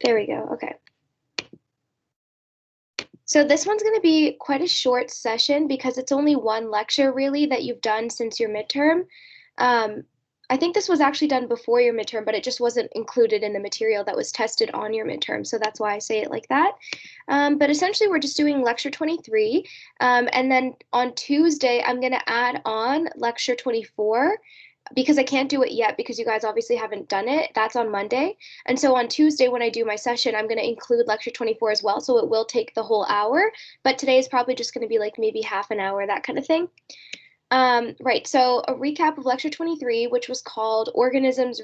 There we go. Okay. So this one's going to be quite a short session because it's only one lecture really that you've done since your midterm. Um, I think this was actually done before your midterm, but it just wasn't included in the material that was tested on your midterm. So that's why I say it like that. But essentially, we're just doing lecture 23. And then on Tuesday, I'm going to add on lecture 24 because I can't do it yet because you guys obviously haven't done it. That's on Monday. And so on Tuesday, when I do my session, I'm going to include lecture 24 as well. So it will take the whole hour. But today is probably just going to be like maybe half an hour, that kind of thing. Right. So a recap of lecture 23, which was called Organisms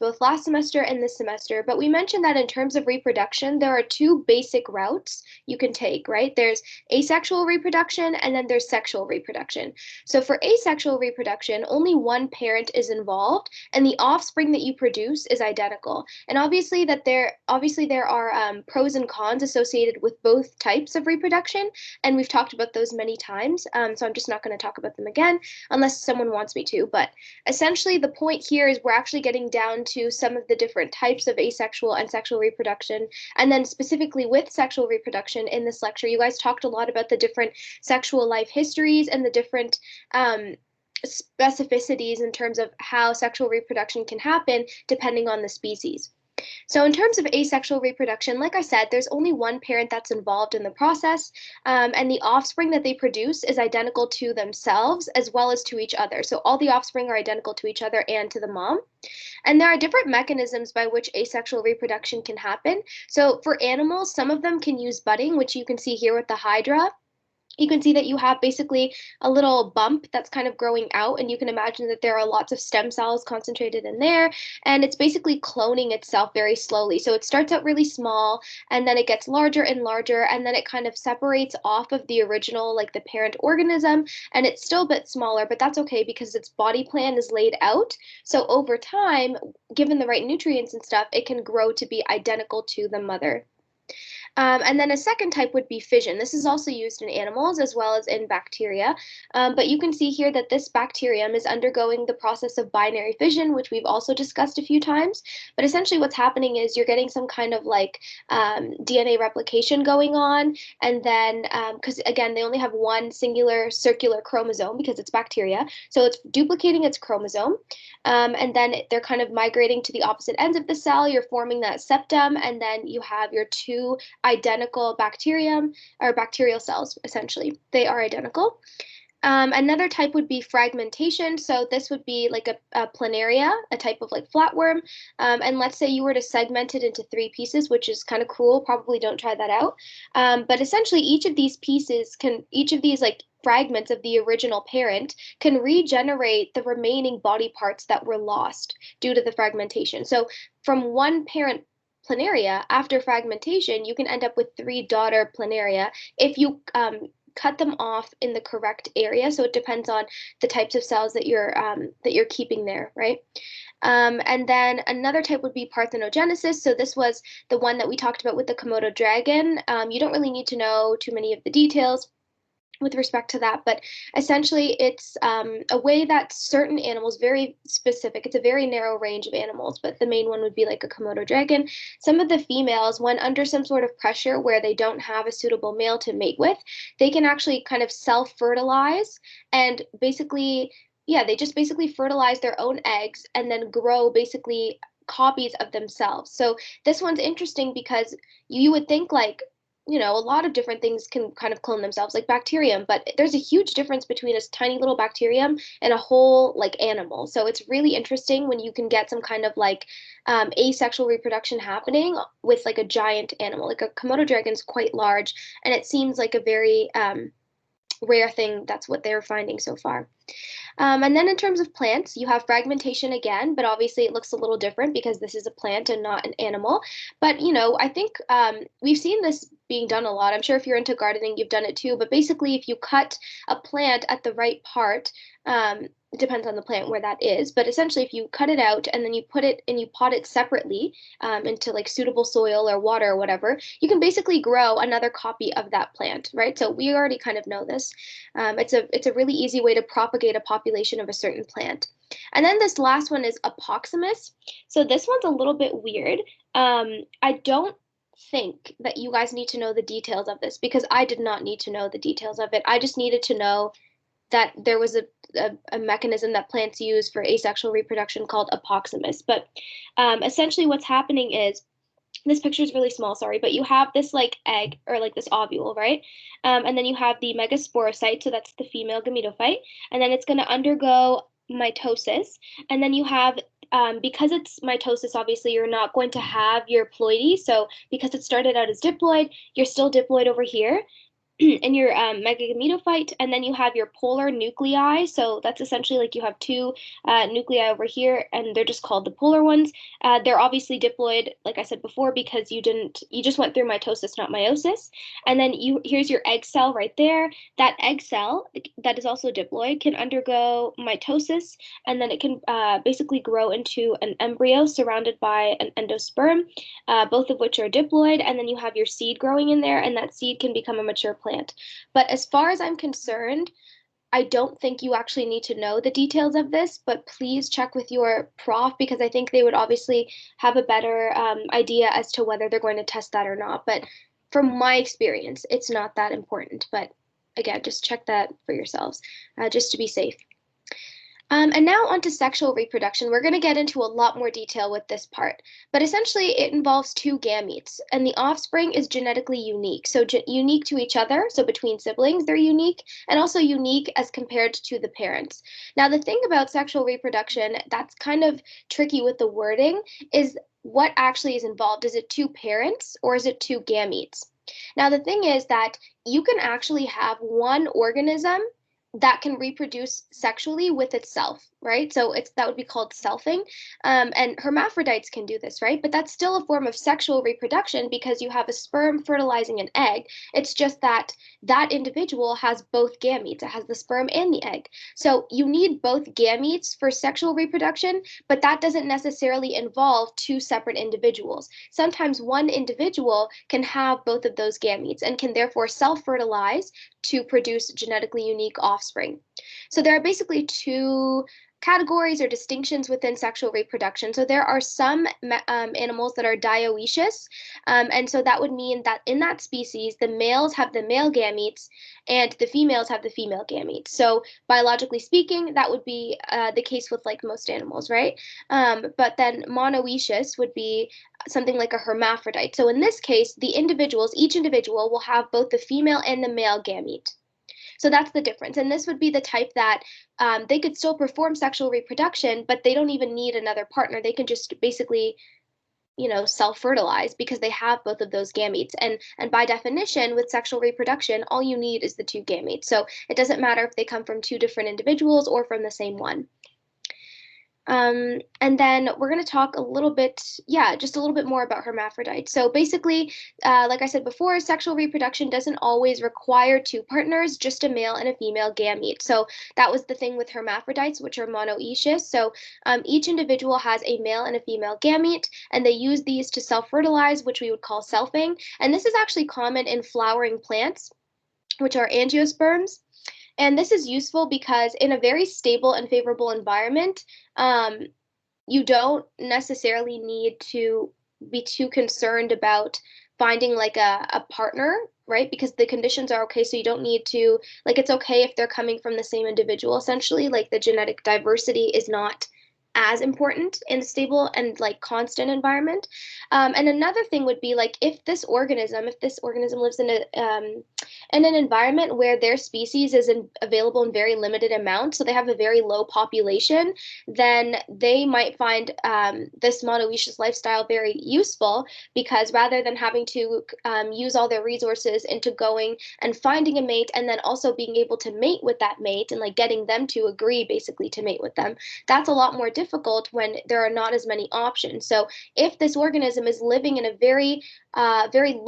both last semester and this semester, but we mentioned that in terms of reproduction, there are two basic routes you can take, right? There's asexual reproduction and then there's sexual reproduction. So for asexual reproduction, only one parent is involved and the offspring that you produce is identical. And obviously there are pros and cons associated with both types of reproduction, and we've talked about those many times. So I'm just not going to talk about them again unless someone wants me to, but essentially the point here is we're actually getting down to some of the different types of asexual and sexual reproduction. And then specifically with sexual reproduction in this lecture, you guys talked a lot about the different sexual life histories and the different specificities in terms of how sexual reproduction can happen depending on the species. So, in terms of asexual reproduction, like I said, there's only one parent that's involved in the process, and the offspring that they produce is identical to themselves as well as to each other. So, all the offspring are identical to each other and to the mom. And there are different mechanisms by which asexual reproduction can happen. So, for animals, some of them can use budding, which you can see here with the hydra. You can see that you have basically a little bump that's kind of growing out, and you can imagine that there are lots of stem cells concentrated in there, and it's basically cloning itself very slowly. So it starts out really small, and then it gets larger and larger, and then it kind of separates off of the original, like the parent organism, and it's still a bit smaller, but that's okay because its body plan is laid out. So over time, given the right nutrients and stuff, it can grow to be identical to the mother. And then a second type would be fission. This is also used in animals as well as in bacteria. But you can see here that this bacterium is undergoing the process of binary fission, which we've also discussed a few times. But essentially, what's happening is you're getting some kind of like DNA replication going on. And then, because again, they only have one singular circular chromosome because it's bacteria. So it's duplicating its chromosome. And then they're kind of migrating to the opposite ends of the cell. You're forming that septum, and then you have your two identical bacterium or bacterial cells, essentially. They are identical. Another type would be fragmentation. So this would be like a planaria, a type of like flatworm. And let's say you were to segment it into three pieces, which is kind of cruel. Probably don't try that out. But essentially, each of these like fragments of the original parent can regenerate the remaining body parts that were lost due to the fragmentation. So from one parent planaria, after fragmentation, you can end up with three daughter planaria if you cut them off in the correct area. So it depends on the types of cells that you're keeping there, right? And then another type would be parthenogenesis. So this was the one that we talked about with the Komodo dragon. You don't really need to know too many of the details with respect to that, but essentially it's a way that certain animals, very specific, it's a very narrow range of animals, but the main one would be like a Komodo dragon. Some of the females, when under some sort of pressure where they don't have a suitable male to mate with, they can actually kind of self-fertilize and basically, yeah, they just basically fertilize their own eggs and then grow basically copies of themselves. So this one's interesting because you would think like, a lot of different things can kind of clone themselves, like bacterium, but there's a huge difference between a tiny little bacterium and a whole like animal. So it's really interesting when you can get some kind of like asexual reproduction happening with like a giant animal. Like a Komodo dragon is quite large, and it seems like a very rare thing. That's what they're finding so far. And then in terms of plants, you have fragmentation again, but obviously it looks a little different because this is a plant and not an animal. But, I think we've seen this being done a lot. I'm sure if you're into gardening, you've done it too. But basically, if you cut a plant at the right part, it depends on the plant where that is. But essentially, if you cut it out and then you put it and you pot it separately into like suitable soil or water or whatever, you can basically grow another copy of that plant, right? So we already kind of know this. It's a really easy way to propagate a population of a certain plant. And then this last one is approximus. So this one's a little bit weird. I don't think that you guys need to know the details of this because I did not need to know the details of it. I just needed to know that there was a mechanism that plants use for asexual reproduction called approximus. But essentially, what's happening is this picture is really small, sorry, but you have this like egg or like this ovule, right? And then you have the megasporocyte, so that's the female gametophyte, and then it's going to undergo mitosis, and then you have because it's mitosis, obviously you're not going to have your ploidy. So because it started out as diploid, you're still diploid over here in your megagametophyte, and then you have your polar nuclei. So that's essentially like you have two nuclei over here, and they're just called the polar ones. They're obviously diploid, like I said before, because you just went through mitosis, not meiosis. And then here's your egg cell right there. That egg cell that is also diploid can undergo mitosis, and then it can basically grow into an embryo surrounded by an endosperm, both of which are diploid. And then you have your seed growing in there, and that seed can become a mature plant. But as far as I'm concerned, I don't think you actually need to know the details of this, but please check with your prof because I think they would obviously have a better idea as to whether they're going to test that or not. But from my experience, it's not that important. But again, just check that for yourselves, just to be safe. And now onto sexual reproduction. We're going to get into a lot more detail with this part, but essentially it involves two gametes, and the offspring is genetically unique. So unique to each other, so between siblings they're unique, and also unique as compared to the parents. Now the thing about sexual reproduction that's kind of tricky with the wording is what actually is involved. Is it two parents or is it two gametes? Now the thing is that you can actually have one organism that can reproduce sexually with itself, right? So that would be called selfing. And hermaphrodites can do this, right? But that's still a form of sexual reproduction because you have a sperm fertilizing an egg. It's just that that individual has both gametes. It has the sperm and the egg. So you need both gametes for sexual reproduction, but that doesn't necessarily involve two separate individuals. Sometimes one individual can have both of those gametes and can therefore self-fertilize to produce genetically unique offspring. So there are basically two categories or distinctions within sexual reproduction. So there are some animals that are dioecious, and so that would mean that in that species, the males have the male gametes and the females have the female gametes. So biologically speaking, that would be the case with like most animals, right? But then monoecious would be something like a hermaphrodite. So in this case, each individual will have both the female and the male gamete. So that's the difference. And this would be the type that they could still perform sexual reproduction, but they don't even need another partner. They can just basically, self-fertilize because they have both of those gametes. And by definition, with sexual reproduction, all you need is the two gametes. So it doesn't matter if they come from two different individuals or from the same one. And then we're going to talk a little bit, just a little bit more about hermaphrodites. So basically, like I said before, sexual reproduction doesn't always require two partners, just a male and a female gamete. So that was the thing with hermaphrodites, which are monoecious. So each individual has a male and a female gamete, and they use these to self-fertilize, which we would call selfing. And this is actually common in flowering plants, which are angiosperms. And this is useful because in a very stable and favorable environment, you don't necessarily need to be too concerned about finding like a partner, right? Because the conditions are okay. So you don't need to, like, it's okay if they're coming from the same individual, essentially. Like the genetic diversity is not as important in a stable and like constant environment. And another thing would be like if this organism lives in an environment where their species is available in very limited amounts, so they have a very low population, then they might find this monoecious lifestyle very useful because rather than having to use all their resources into going and finding a mate and then also being able to mate with that mate and like getting them to agree basically to mate with them, that's a lot more difficult when there are not as many options. So if this organism is living in a very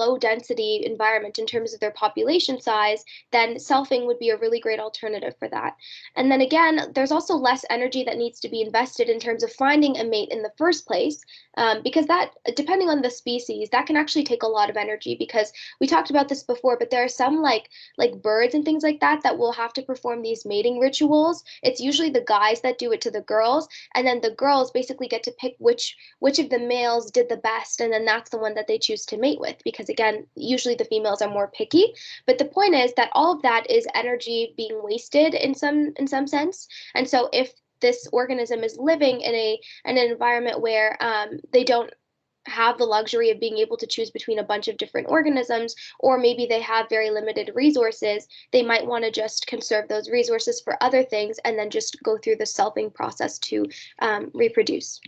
low density environment in terms of their population size, then selfing would be a really great alternative for that. And then again, there's also less energy that needs to be invested in terms of finding a mate in the first place, because that, depending on the species, that can actually take a lot of energy. Because we talked about this before, but there are some like birds and things like that that will have to perform these mating rituals. It's usually the guys that do it to the girls, and then the girls basically get to pick which of the males did the best, and then that's the one that they choose to mate with. Because again, usually the females are more picky. But the point is that all of that is energy being wasted in some sense. And so if this organism is living in an environment where they don't have the luxury of being able to choose between a bunch of different organisms, or maybe they have very limited resources, they might want to just conserve those resources for other things and then just go through the selfing process to reproduce.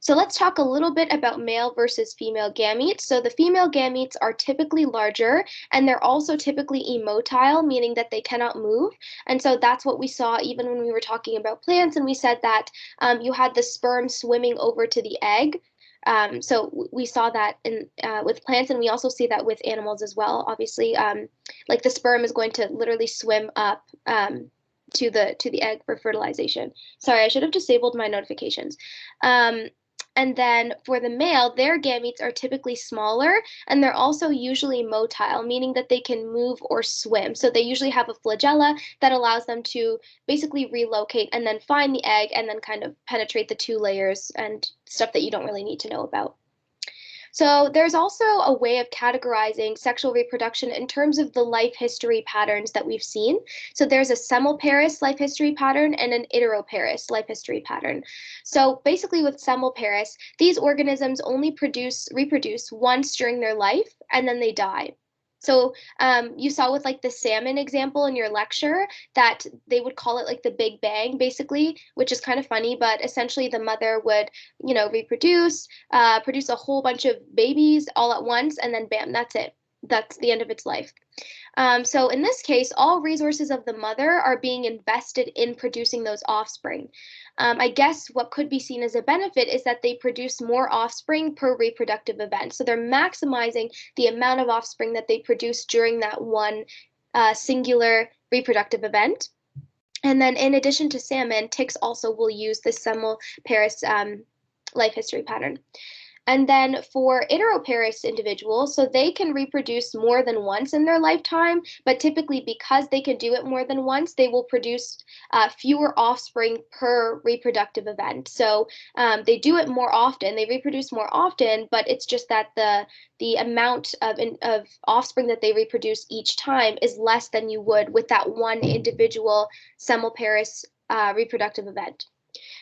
So let's talk a little bit about male versus female gametes. So the female gametes are typically larger, and they're also typically immotile, meaning that they cannot move. And so that's what we saw even when we were talking about plants, and we said that you had the sperm swimming over to the egg. So we saw that in with plants, and we also see that with animals as well. Obviously, like the sperm is going to literally swim up to the egg for fertilization. Sorry, I should have disabled my notifications. And then for the male, their gametes are typically smaller, and they're also usually motile, meaning that they can move or swim. So they usually have a flagella that allows them to basically relocate and then find the egg and then kind of penetrate the two layers and stuff that you don't really need to know about. So there's also a way of categorizing sexual reproduction in terms of the life history patterns that we've seen. So there's a semelparous life history pattern and an iteroparous life history pattern. So basically with semelparous, these organisms only reproduce once during their life and then they die. So you saw with like the salmon example in your lecture that they would call it like the Big Bang, basically, which is kind of funny, but essentially the mother would, reproduce, produce a whole bunch of babies all at once, and then bam, that's it. That's the end of its life. So in this case, all resources of the mother are being invested in producing those offspring. I guess what could be seen as a benefit is that they produce more offspring per reproductive event. So they're maximizing the amount of offspring that they produce during that one singular reproductive event. And then in addition to salmon, ticks also will use the semelparous life history pattern. And then for iteroparous individuals, so they can reproduce more than once in their lifetime, but typically because they can do it more than once, they will produce fewer offspring per reproductive event. So they do it more often, they reproduce more often, but it's just that the amount of offspring that they reproduce each time is less than you would with that one individual semelparous reproductive event.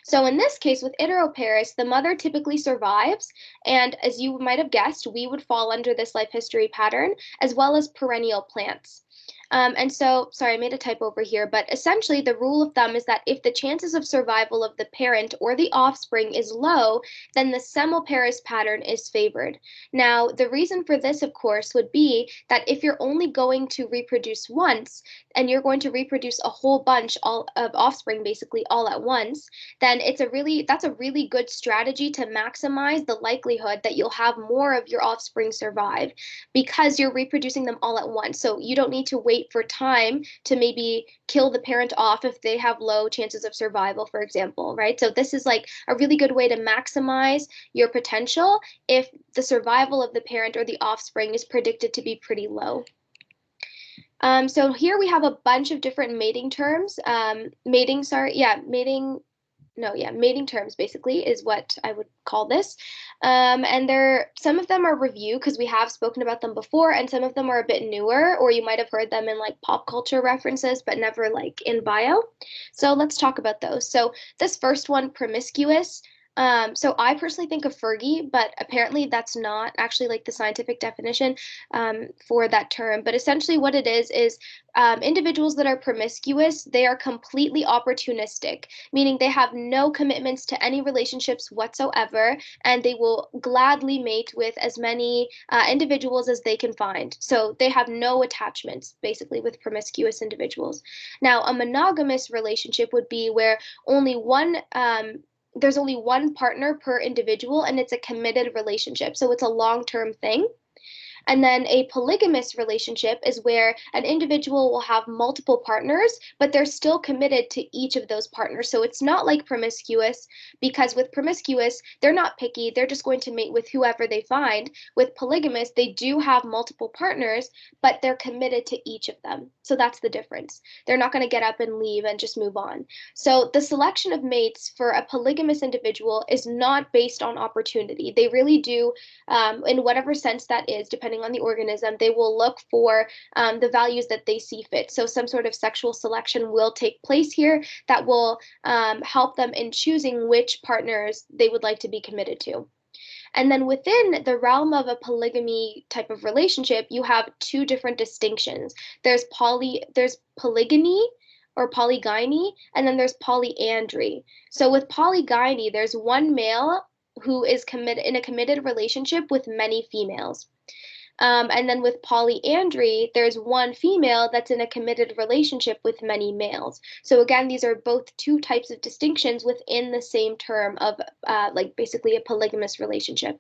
So in this case, with iteroparous, the mother typically survives, and as you might have guessed, we would fall under this life history pattern, as well as perennial plants. And so, sorry, I made a typo over here, but essentially the rule of thumb is that if the chances of survival of the parent or the offspring is low, then the semelparous pattern is favored. Now, the reason for this, of course, would be that if you're only going to reproduce once, and you're going to reproduce a whole bunch of offspring basically all at once, then that's a really good strategy to maximize the likelihood that you'll have more of your offspring survive because you're reproducing them all at once. So you don't need to wait for time to maybe kill the parent off if they have low chances of survival, for example, right? So this is like a really good way to maximize your potential if the survival of the parent or the offspring is predicted to be pretty low. So here we have a bunch of different mating terms. Mating terms basically is what I would call this. And some of them are review because we have spoken about them before, and some of them are a bit newer, or you might have heard them in like pop culture references, but never like in bio. So let's talk about those. So this first one, promiscuous. So I personally think of Fergie, but apparently that's not actually like the scientific definition for that term. But essentially what it is individuals that are promiscuous, they are completely opportunistic, meaning they have no commitments to any relationships whatsoever, and they will gladly mate with as many individuals as they can find. So they have no attachments, basically, with promiscuous individuals. Now, a monogamous relationship would be where only one there's only one partner per individual, and it's a committed relationship. So it's a long-term thing. And then a polygamous relationship is where an individual will have multiple partners, but they're still committed to each of those partners. So it's not like promiscuous, because with promiscuous, they're not picky. They're just going to mate with whoever they find. With polygamous, they do have multiple partners, but they're committed to each of them. So that's the difference. They're not going to get up and leave and just move on. So the selection of mates for a polygamous individual is not based on opportunity. They really do, in whatever sense that is, depending on the organism, they will look for the values that they see fit. So some sort of sexual selection will take place here that will help them in choosing which partners they would like to be committed to. And then within the realm of a polygamy type of relationship, you have two different distinctions. There's polygyny or polygyny, and then there's polyandry. So with polygyny, there's one male who is committed in a committed relationship with many females. And then with polyandry, there's one female that's in a committed relationship with many males. So again, these are both two types of distinctions within the same term of like basically a polygamous relationship.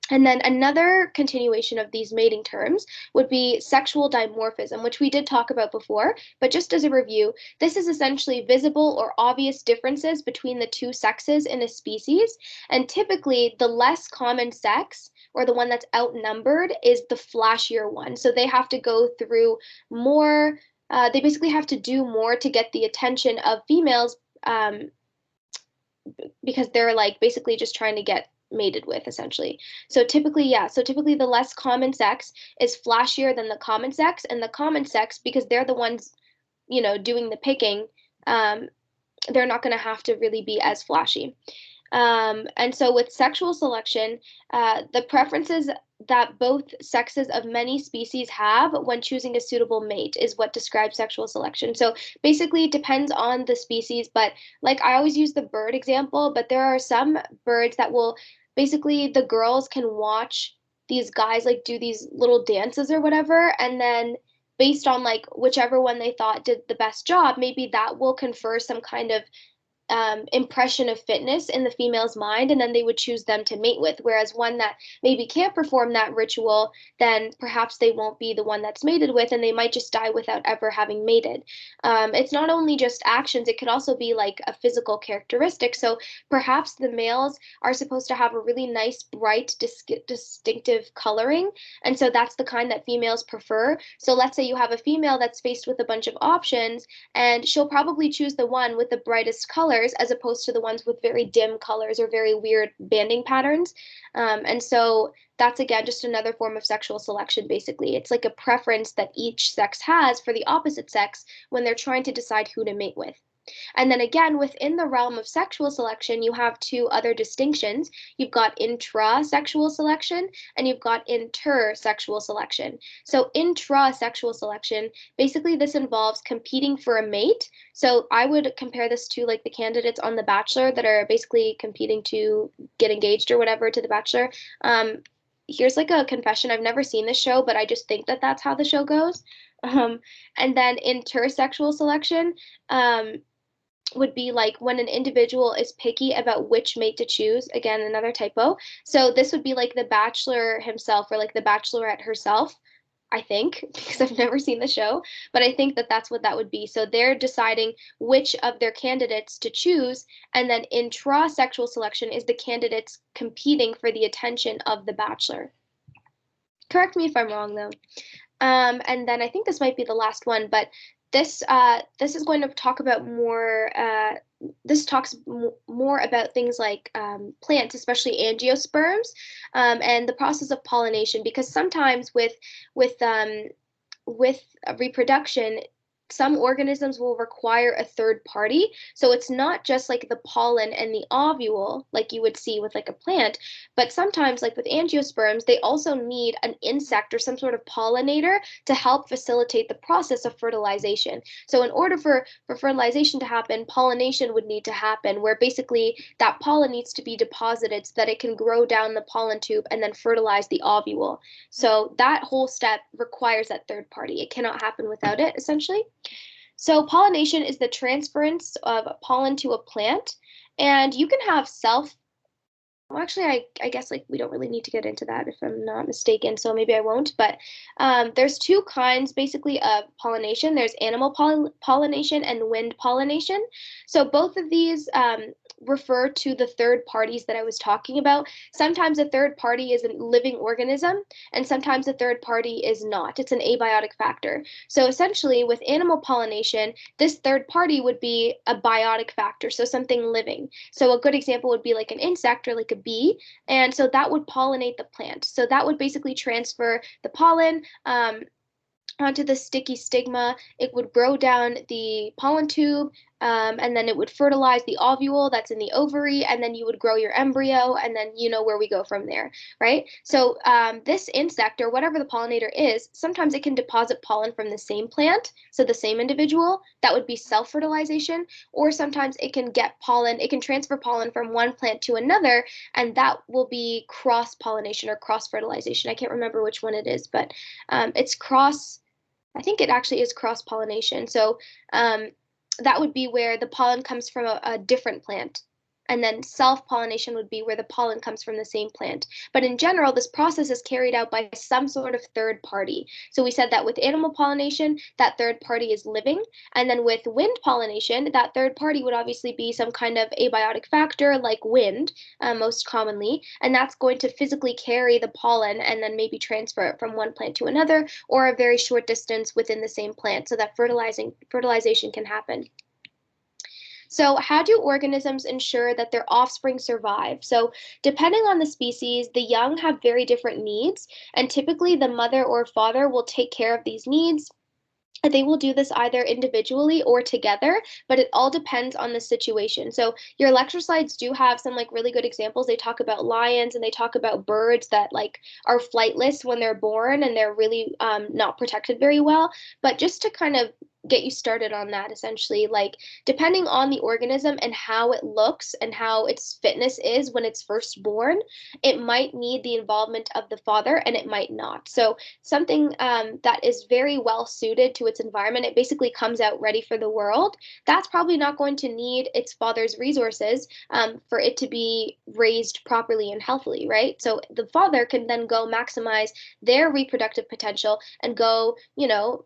And then another continuation of these mating terms would be sexual dimorphism, which we did talk about before, but just as a review, this is essentially visible or obvious differences between the two sexes in a species, and typically the less common sex or the one that's outnumbered is the flashier one. So they have to go through more, they basically have to do more to get the attention of females because they're like basically just trying to get mated with essentially. So typically, yeah, so typically the less common sex is flashier than the common sex, and the common sex, because they're the ones, doing the picking, they're not going to have to really be as flashy. And so with sexual selection, the preferences that both sexes of many species have when choosing a suitable mate is what describes sexual selection. So basically, it depends on the species, but like I always use the bird example, but there are some birds that will basically the girls can watch these guys like do these little dances or whatever, and then based on like whichever one they thought did the best job, maybe that will confer some kind of impression of fitness in the female's mind, and then they would choose them to mate with. Whereas one that maybe can't perform that ritual, then perhaps they won't be the one that's mated with, and they might just die without ever having mated. It's not only just actions, it could also be like a physical characteristic. So perhaps the males are supposed to have a really nice, bright, distinctive coloring, and so that's the kind that females prefer. So let's say you have a female that's faced with a bunch of options, and she'll probably choose the one with the brightest colors as opposed to the ones with very dim colors or very weird banding patterns. And so that's again just another form of sexual selection, basically. It's like a preference that each sex has for the opposite sex when they're trying to decide who to mate with. And then again, within the realm of sexual selection, you have two other distinctions. You've got intra-sexual selection and you've got inter-sexual selection. So intra-sexual selection, basically this involves competing for a mate. So I would compare this to like the candidates on The Bachelor that are basically competing to get engaged or whatever to The Bachelor. Here's like a confession. I've never seen this show, but I just think that that's how the show goes. And then intersexual selection, would be like when an individual is picky about which mate to choose. Again, another typo. So this would be like the bachelor himself or like the bachelorette herself, I think, because I've never seen the show, but I think that that's what that would be. So they're deciding which of their candidates to choose, and then intra-sexual selection is the candidates competing for the attention of the bachelor. Correct me if I'm wrong, though. And then I think this might be the last one, but this is going to talk about more. This talks more about things like plants, especially angiosperms, and the process of pollination. Because sometimes with reproduction, some organisms will require a third party. So it's not just like the pollen and the ovule, like you would see with like a plant, but sometimes, like with angiosperms, they also need an insect or some sort of pollinator to help facilitate the process of fertilization. So in order for fertilization to happen, pollination would need to happen, where basically that pollen needs to be deposited so that it can grow down the pollen tube and then fertilize the ovule. So that whole step requires that third party. It cannot happen without it, essentially. So pollination is the transference of pollen to a plant, and you can have well, actually, I guess like we don't really need to get into that if I'm not mistaken, so maybe I won't. But there's two kinds basically of pollination. There's animal pollination and wind pollination. So both of these refer to the third parties that I was talking about. Sometimes a third party is a living organism, and sometimes a third party is not. It's an abiotic factor. So essentially, with animal pollination, this third party would be a biotic factor, so something living. So a good example would be like an insect or like a bee, and so that would pollinate the plant. So that would basically transfer the pollen onto the sticky stigma. It would grow down the pollen tube, and then it would fertilize the ovule that's in the ovary, and then you would grow your embryo, and then you know where we go from there, right? So this insect or whatever the pollinator is, sometimes it can deposit pollen from the same plant, so the same individual. That would be self-fertilization, or sometimes it can get pollen, it can transfer pollen from one plant to another, and that will be cross-pollination or cross-fertilization. I can't remember which one it is, but it's cross. I think it actually is cross-pollination. So that would be where the pollen comes from a different plant. And then self-pollination would be where the pollen comes from the same plant. But in general, this process is carried out by some sort of third party. So we said that with animal pollination, that third party is living. And then with wind pollination, that third party would obviously be some kind of abiotic factor like wind, most commonly. And that's going to physically carry the pollen and then maybe transfer it from one plant to another or a very short distance within the same plant so that fertilization can happen. So, how do organisms ensure that their offspring survive? So, depending on the species, the young have very different needs, and typically the mother or father will take care of these needs. And they will do this either individually or together, but it all depends on the situation. So your lecture slides do have some like really good examples. They talk about lions and they talk about birds that like are flightless when they're born and they're really not protected very well. But just to kind of get you started on that, essentially, like depending on the organism and how it looks and how its fitness is when it's first born, it might need the involvement of the father and it might not. So something that is very well suited to its environment, it basically comes out ready for the world, that's probably not going to need its father's resources for it to be raised properly and healthily, right? So the father can then go maximize their reproductive potential and go,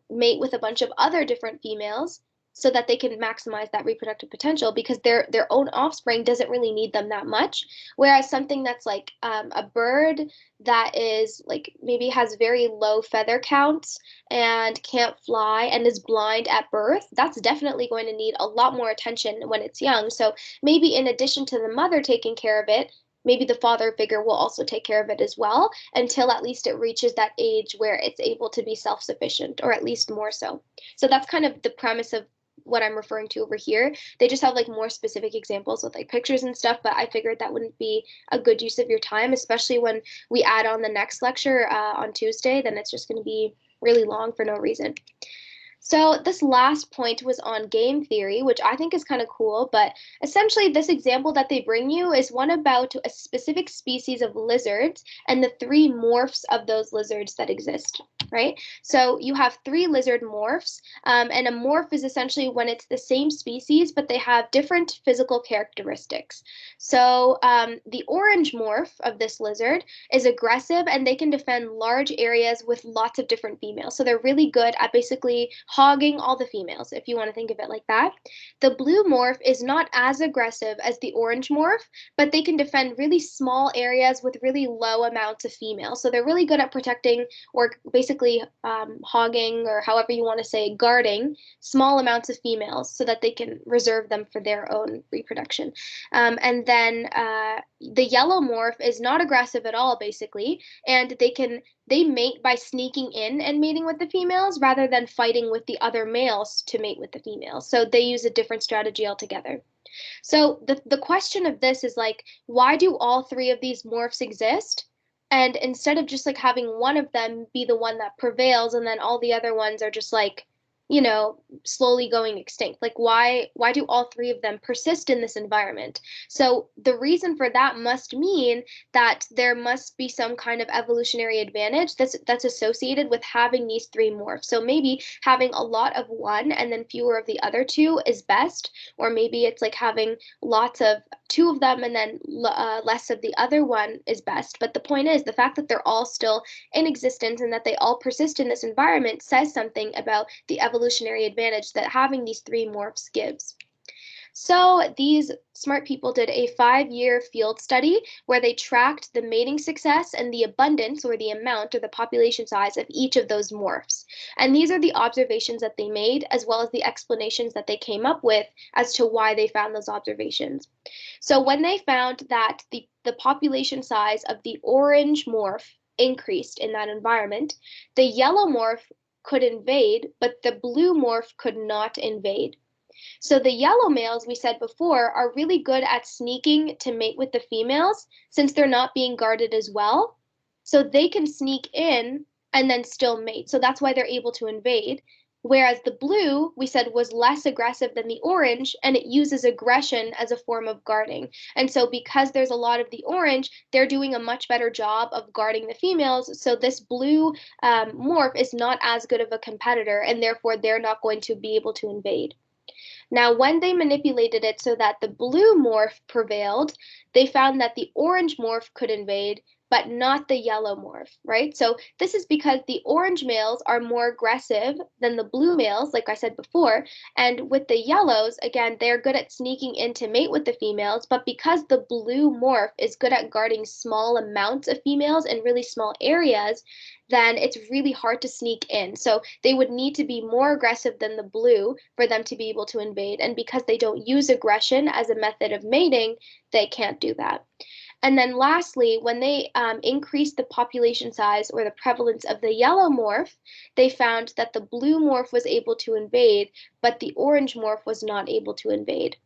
mate with a bunch of other different females so that they can maximize that reproductive potential because their own offspring doesn't really need them that much. Whereas something that's like a bird that is like maybe has very low feather counts and can't fly and is blind at birth, that's definitely going to need a lot more attention when it's young. So maybe in addition to the mother taking care of it, maybe the father figure will also take care of it as well until at least it reaches that age where it's able to be self-sufficient, or at least more so. So that's kind of the premise of what I'm referring to over here. They just have like more specific examples with like pictures and stuff, but I figured that wouldn't be a good use of your time, especially when we add on the next lecture on Tuesday, then it's just going to be really long for no reason. So this last point was on game theory, which I think is kind of cool, but essentially this example that they bring you is one about a specific species of lizards and the three morphs of those lizards that exist, right? So you have three lizard morphs, and a morph is essentially when it's the same species, but they have different physical characteristics. So the orange morph of this lizard is aggressive and they can defend large areas with lots of different females. So they're really good at basically hogging all the females, if you want to think of it like that. The blue morph is not as aggressive as the orange morph, but they can defend really small areas with really low amounts of females. So they're really good at protecting or basically hogging, or however you want to say, guarding small amounts of females so that they can reserve them for their own reproduction. And then the yellow morph is not aggressive at all, basically, and they mate by sneaking in and mating with the females rather than fighting with the other males to mate with the females. So they use a different strategy altogether. So the question of this is like, why do all three of these morphs exist? And instead of just like having one of them be the one that prevails and then all the other ones are just like, slowly going extinct? Like why do all three of them persist in this environment? So the reason for that must mean that there must be some kind of evolutionary advantage that's associated with having these three morphs. So maybe having a lot of one and then fewer of the other two is best, or maybe it's like having lots of two of them and then less of the other one is best. But the point is, the fact that they're all still in existence and that they all persist in this environment says something about the evolutionary advantage that having these three morphs gives. So these smart people did a 5-year field study where they tracked the mating success and the abundance, or the amount, or the population size of each of those morphs. And these are the observations that they made, as well as the explanations that they came up with as to why they found those observations. So when they found that the population size of the orange morph increased in that environment, the yellow morph could invade, but the blue morph could not invade. So the yellow males, we said before, are really good at sneaking to mate with the females since they're not being guarded as well. So they can sneak in and then still mate. So that's why they're able to invade. Whereas the blue, we said, was less aggressive than the orange, and it uses aggression as a form of guarding. And so because there's a lot of the orange, they're doing a much better job of guarding the females. So this blue morph is not as good of a competitor, and therefore they're not going to be able to invade. Now, when they manipulated it so that the blue morph prevailed, they found that the orange morph could invade, but not the yellow morph, right? So this is because the orange males are more aggressive than the blue males, like I said before. And with the yellows, again, they're good at sneaking in to mate with the females, but because the blue morph is good at guarding small amounts of females in really small areas, then it's really hard to sneak in. So they would need to be more aggressive than the blue for them to be able to invade. And because they don't use aggression as a method of mating, they can't do that. And then lastly, when they increased the population size or the prevalence of the yellow morph, they found that the blue morph was able to invade, but the orange morph was not able to invade.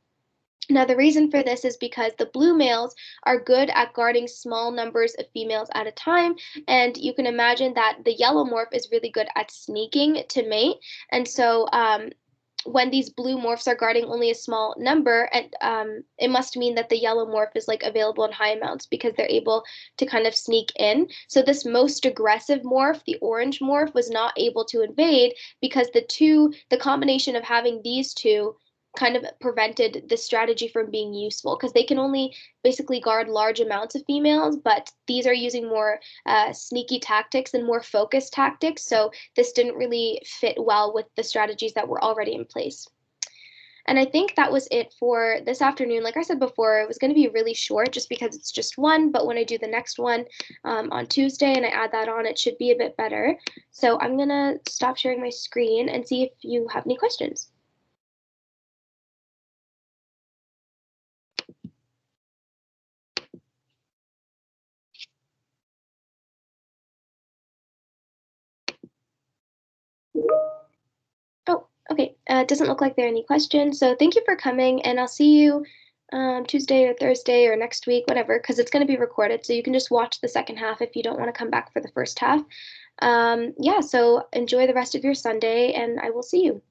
Now, the reason for this is because the blue males are good at guarding small numbers of females at a time, and you can imagine that the yellow morph is really good at sneaking to mate. And so when these blue morphs are guarding only a small number, and it must mean that the yellow morph is like available in high amounts because they're able to kind of sneak in. So this most aggressive morph, the orange morph, was not able to invade because the combination of having these two kind of prevented the strategy from being useful, because they can only basically guard large amounts of females, but these are using more sneaky tactics and more focused tactics. So this didn't really fit well with the strategies that were already in place. And I think that was it for this afternoon. Like I said before, it was going to be really short just because it's just one, but when I do the next one on Tuesday and I add that on, it should be a bit better. So I'm going to stop sharing my screen and see if you have any questions. Oh, okay. It doesn't look like there are any questions. So thank you for coming, and I'll see you Tuesday or Thursday or next week, whatever, because it's going to be recorded. So you can just watch the second half if you don't want to come back for the first half. Yeah, so enjoy the rest of your Sunday, and I will see you.